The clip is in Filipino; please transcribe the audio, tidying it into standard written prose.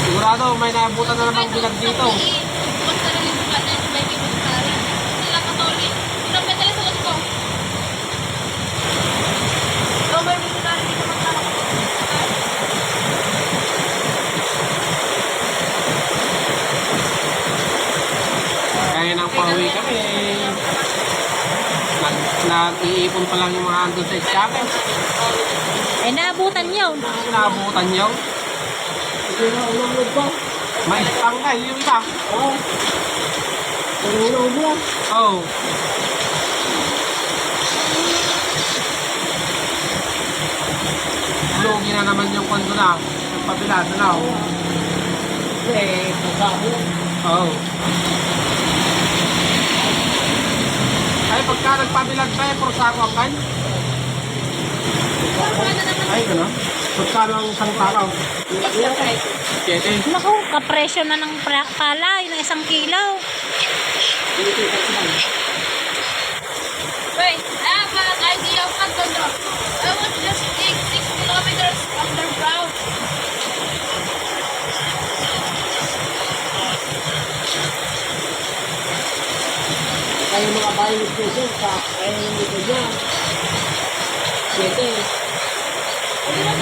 Sigurado may naabutan na namang bilag dito. Kaya nang pauwi kami. Nag-iipon pa lang yung mga andun sa iskate. Eh, naabutan yun. Naabutan yun. May tanggal yung isa. Oo. Lugi na naman yung kwento na. Nagpabilado na. Oo. Ay, pagka nagpabilag tayo, puro sako ang kan. Ay, gano'n? Pagkano ang isang takaw? 7. Naku, kapresyo na ng palay ng 1 kilo. Wait, I have an idea of what to do. I want to just dig 6 kilometers underground. Kayo mga bayan ng presyo, kaya yung ito dyan. 7. Hindi na